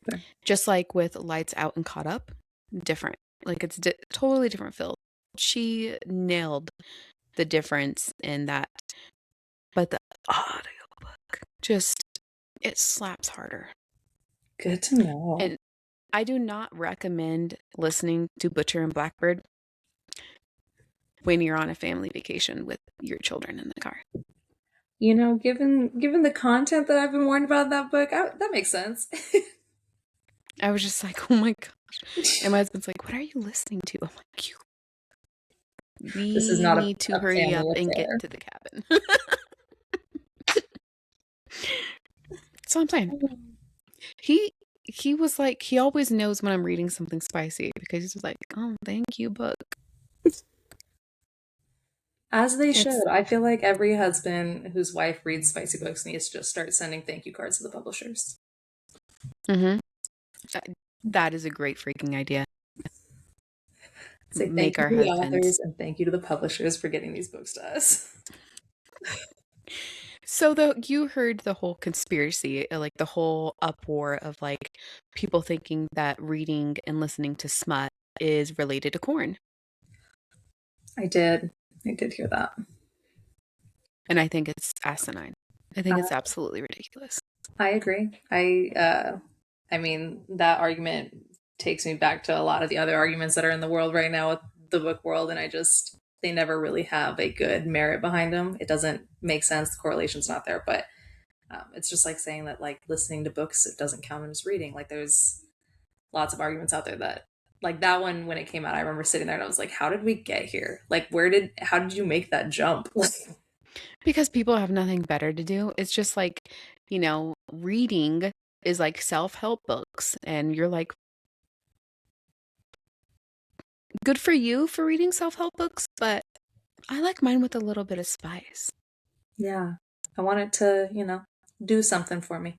Okay. Just like with Lights Out and Caught Up, different. Like it's totally different feel. She nailed the difference in that. But the audiobook just, it slaps harder. Good to know. And I do not recommend listening to Butcher and Blackbird when you're on a family vacation with your children in the car. You know, given the content that I've been warned about that book, that makes sense. I was just like, oh my gosh. And my husband's like, what are you listening to? I'm like, This is we not need to hurry up and get to the cabin. So I'm saying, he was like, he always knows when I'm reading something spicy because he's just like, oh, thank you, book. As they should. I feel like every husband whose wife reads spicy books needs to just start sending thank you cards to the publishers. Mm-hmm. That is a great freaking idea. Say thank you to the authors and thank you to the publishers for getting these books to us. So you heard the whole conspiracy, like the whole uproar of like people thinking that reading and listening to smut is related to corn. I did hear that. And I think it's asinine. I think it's absolutely ridiculous. I agree. I mean, that argument takes me back to a lot of the other arguments that are in the world right now with the book world, and they never really have a good merit behind them. It doesn't make sense. The correlation's not there, but it's just like saying that like listening to books, it doesn't count as reading. Like there's lots of arguments out there that like that one, when it came out, I remember sitting there and I was like, how did we get here? Like how did you make that jump? Because people have nothing better to do. It's just like, reading is like self-help books, and you're like, good for you for reading self-help books, but I like mine with a little bit of spice. Yeah. I want it to, do something for me.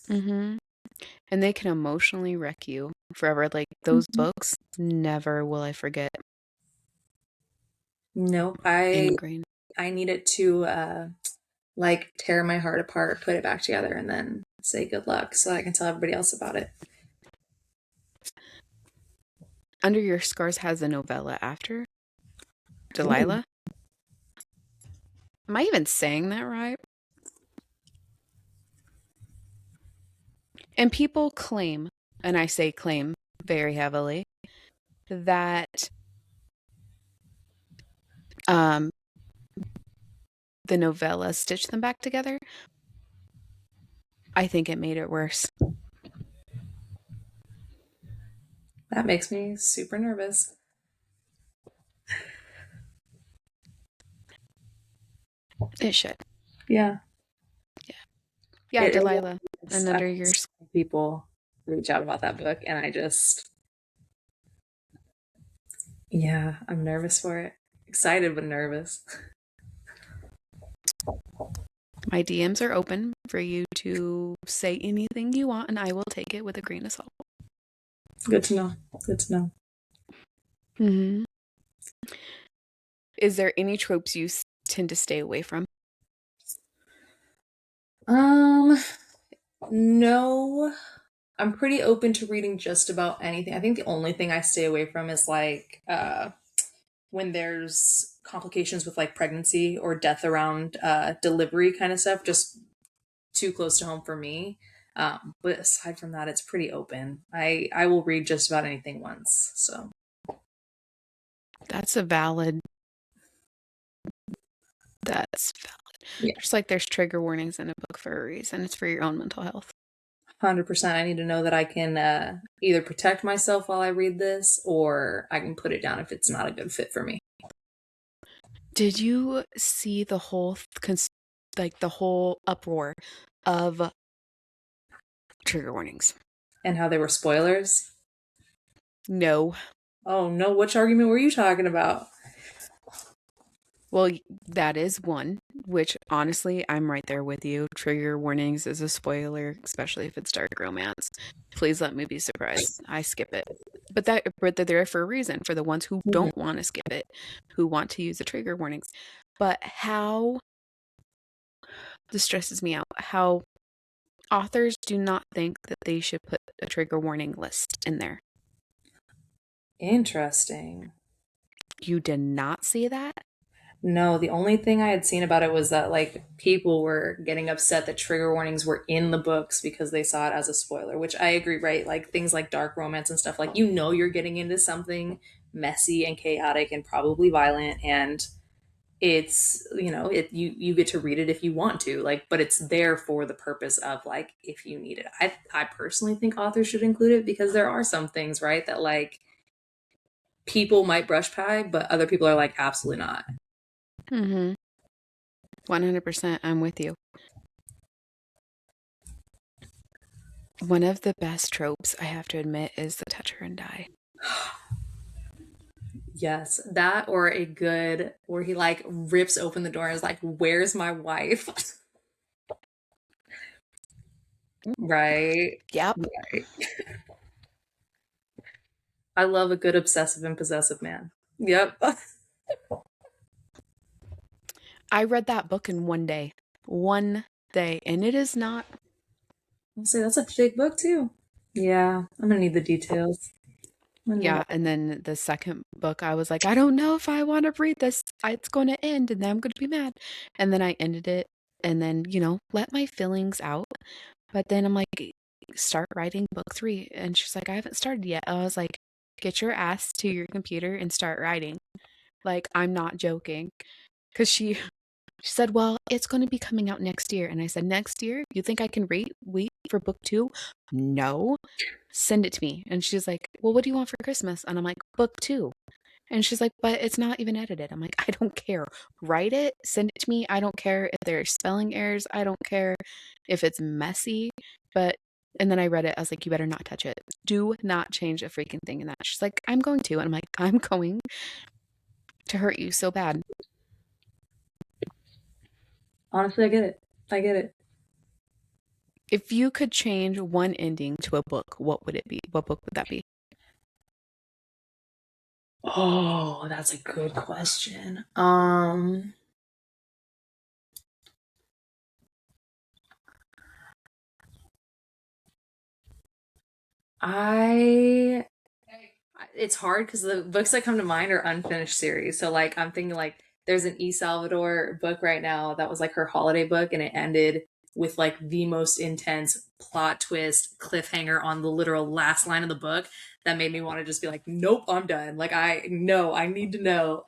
Mm-hmm. And they can emotionally wreck you forever. Like those books, never will I forget. Nope. Ingrained. I need it to like tear my heart apart, put it back together, and then say good luck so I can tell everybody else about it. Under Your Scars has a novella after Delilah. Ooh. Am I even saying that right? And people claim, and I say claim very heavily, that the novella stitched them back together. I think it made it worse. That makes me super nervous. It should. Yeah. Yeah, Delilah. And Under Your people reach out about that book, and I'm nervous for it. Excited but nervous. My DMs are open for you to say anything you want, and I will take it with a grain of salt. Good to know. Good to know. Mm-hmm. Is there any tropes you tend to stay away from? No. I'm pretty open to reading just about anything. I think the only thing I stay away from is like when there's complications with like pregnancy or death around delivery kind of stuff, just too close to home for me. But aside from that, it's pretty open. I will read just about anything once. So that's valid. Yeah. Just like there's trigger warnings in a book for a reason. It's for your own mental health. 100%. I need to know that I can either protect myself while I read this, or I can put it down if it's not a good fit for me. Did you see the whole the whole uproar of trigger warnings and how they were spoilers? No. Oh no, which argument were you talking about? Well, that is one, which honestly, I'm right there with you. Trigger warnings is a spoiler, especially if it's dark romance. Please let me be surprised. I skip it. But they're there for a reason, for the ones who Mhm. don't want to skip it, who want to use the trigger warnings. But how this stresses me out, how authors do not think that they should put a trigger warning list in there. Interesting. You did not see that? No, the only thing I had seen about it was that like people were getting upset that trigger warnings were in the books because they saw it as a spoiler, which I agree, right? Like things like dark romance and stuff, like you know you're getting into something messy and chaotic and probably violent, and it's, you know, it you get to read it if you want to, like, but it's there for the purpose of like if you need it. I personally think authors should include it because there are some things, right, that like people might brush by, but other people are like absolutely not. Mm-hmm. 100%. I'm with you. One of the best tropes, I have to admit, is the touch her and die. Yes, that or a good where he like rips open the door and is like, "Where's my wife?" Right. Yep. Right. I love a good obsessive and possessive man. Yep. I read that book in one day. One day. And it is not. I'll say that's a big book too. Yeah, I'm gonna need the details. I'm gonna need Yeah. all. And then the second book, I was like, I don't know if I want to read this. It's going to end and then I'm going to be mad. And then I ended it and then, let my feelings out. But then I'm like, start writing book 3. And she's like, I haven't started yet. I was like, get your ass to your computer and start writing. Like, I'm not joking. Because she said, well, it's going to be coming out next year. And I said, next year? You think I can wait for book 2? No. Send it to me. And she's like, well, what do you want for Christmas? And I'm like, book 2. And she's like, but it's not even edited. I'm like, I don't care. Write it, send it to me. I don't care if there are spelling errors. I don't care if it's messy. But, and then I read it. I was like, you better not touch it. Do not change a freaking thing in that. She's like, I'm going to. And I'm like, I'm going to hurt you so bad. Honestly, I get it. I get it. If you could change one ending to a book, what would it be? What book would that be? Oh, that's a good question. I it's hard because the books that come to mind are unfinished series. So like I'm thinking like there's an E. Salvador book right now that was like her holiday book, and it ended with like the most intense plot twist cliffhanger on the literal last line of the book that made me want to just be like, nope, I'm done. Like I know, I need to know.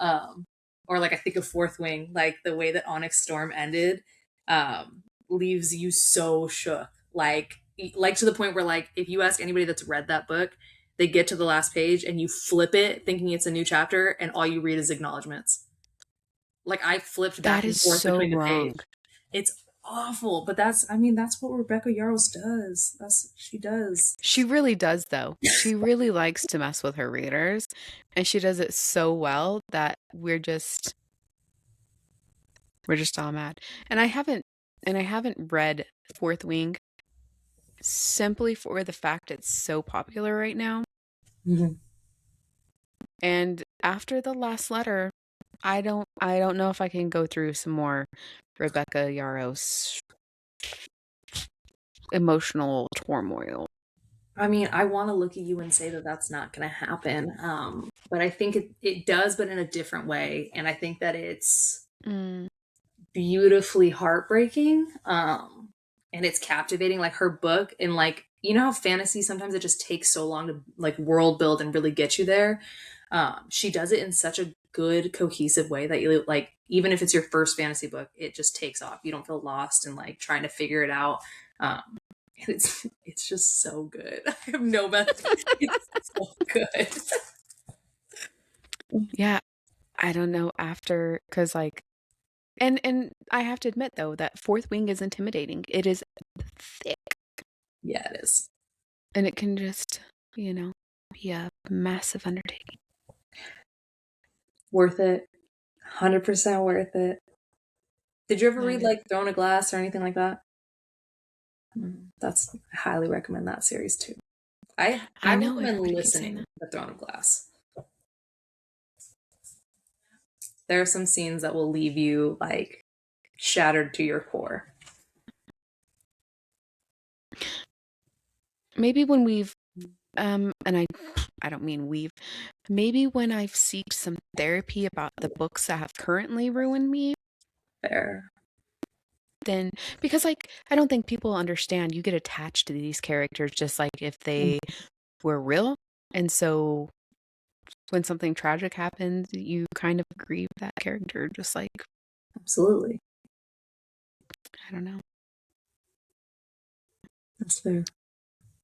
Or like I think of Fourth Wing, like the way that Onyx Storm ended, leaves you so shook. Like to the point where like if you ask anybody that's read that book, they get to the last page and you flip it thinking it's a new chapter and all you read is acknowledgments. Like I flipped That back and is forth so between the wrong. page. It's awful, but that's what Rebecca Yarros does. That's she does. She really does, though. She really likes to mess with her readers, and she does it so well that we're just all mad. And I haven't read Fourth Wing simply for the fact it's so popular right now. Mhm. And after the last letter, I don't know if I can go through some more Rebecca Yarros emotional turmoil. I mean, I want to look at you and say that that's not going to happen. But I think it does, but in a different way. And I think that it's Mm, beautifully heartbreaking. And it's captivating. Like her book, and like, you know how fantasy sometimes it just takes so long to like world build and really get you there. She does it in such a good, cohesive way that you like, even if it's your first fantasy book, it just takes off. You don't feel lost and like trying to figure it out. And it's just so good. I have no better. It's so good. yeah, I don't know after because like and I have to admit though that Fourth Wing is intimidating. It is thick Yeah, it is. and it can just, be a massive undertaking. Worth it. 100% worth it. Did you ever That read is. like Throne of Glass or anything like that? That's I highly recommend that series too. I I know recommend everybody keeps saying listening that. to Throne of Glass. There are some scenes that will leave you like shattered to your core. Maybe when we've and I don't mean we've, maybe when I've seeked some therapy about the books that have currently ruined me, Fair. then because like I don't think people understand you get attached to these characters just like if they were real. And so when something tragic happens, you kind of grieve that character just like Absolutely. I don't know. That's fair.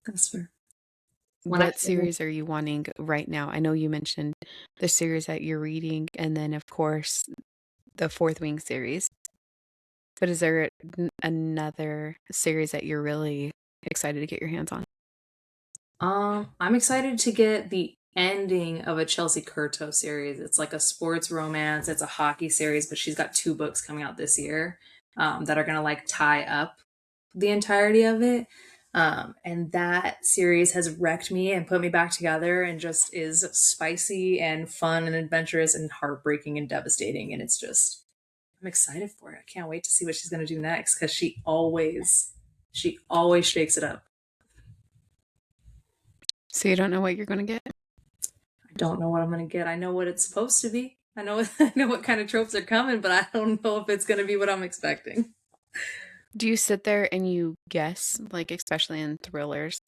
That's fair. When I What series are you wanting right now? I know you mentioned the series that you're reading and then of course the Fourth Wing series. But is there another series that you're really excited to get your hands on? I'm excited to get the ending of a Chelsea Curto series. It's like a sports romance. It's a hockey series, but she's got two books coming out this year that are gonna like tie up the entirety of it. And that series has wrecked me and put me back together and just is spicy and fun and adventurous and heartbreaking and devastating. And it's just, I'm excited for it. I can't wait to see what she's going to do next because she always shakes it up. So you don't know what you're going to get? I don't know what I'm going to get. I know what it's supposed to be. I know, I know what kind of tropes are coming, but I don't know if it's going to be what I'm expecting. Do you sit there and you guess, like especially in thrillers,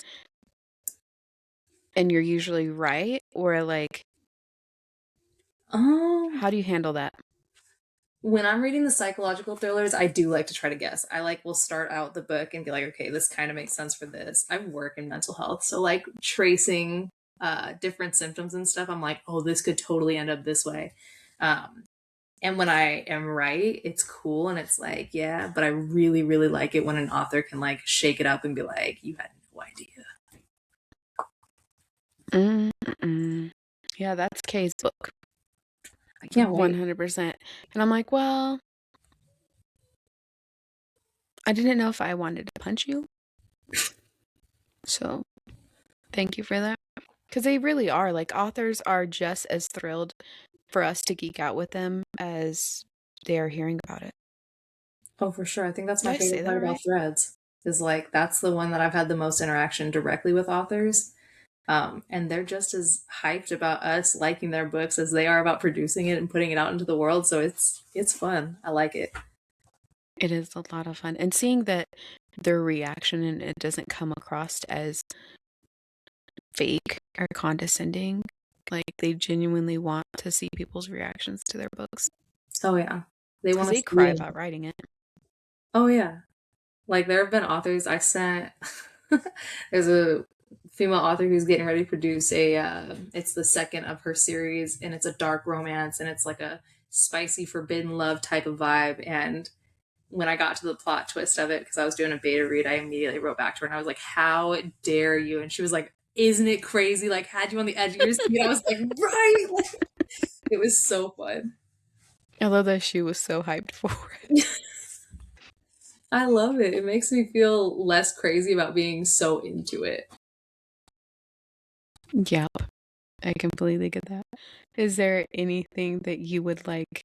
and you're usually right? Or like, Um, how do you handle that? when I'm reading the psychological thrillers, I do like to try to guess. I like will start out the book and be like, okay, this kind of makes sense for this. I work in mental health, so like tracing different symptoms and stuff, I'm like, oh, this could totally end up this way. Um, and when I am right, it's cool and it's like, yeah, but I really, really like it when an author can like shake it up and be like, you had no idea. Mm-mm. Yeah, that's Kay's book. I can't wait. 100%. And I'm like, well, I didn't know if I wanted to punch you. So thank you for that. Because they really are. Like, authors are just as thrilled for us to geek out with them as they are hearing about it. Oh, for sure. I think that's Did my I say favorite part that about right? Threads is like that's the one that I've had the most interaction directly with authors. And they're just as hyped about us liking their books as they are about producing it and putting it out into the world. So it's fun. I like it. It is a lot of fun. And seeing that their reaction and it doesn't come across as fake or condescending, like they genuinely want to see people's reactions to their books. Oh yeah, they Because want to they see cry it. about writing it. Oh yeah, like there have been authors I sent. There's a female author who's getting ready to produce a. It's the second of her series, and it's a dark romance, and it's like a spicy forbidden love type of vibe. And when I got to the plot twist of it, because I was doing a beta read, I immediately wrote back to her and I was like, "How dare you?" And she was like, "Isn't it crazy? Like, had you on the edge of your seat." I was like, "Right!" Like, it was so fun. I love that she was so hyped for it. I love it. It makes me feel less crazy about being so into it. Yep, I completely get that. Is there anything that you would like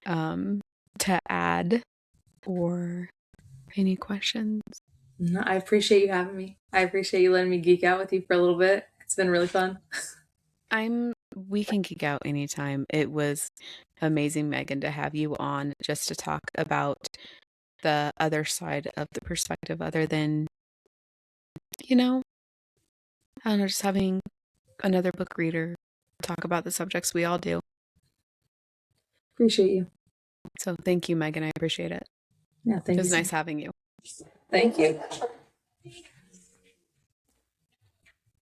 um, to add or any questions? No, I appreciate you having me. I appreciate you letting me geek out with you for a little bit. It's been really fun. We can geek out anytime. It was amazing, Megan, to have you on just to talk about the other side of the perspective other than, you know, I don't know, just having another book reader talk about the subjects we all do. Appreciate you. So thank you, Megan. I appreciate it. Yeah, It thank you was so nice much. having you. Thank you.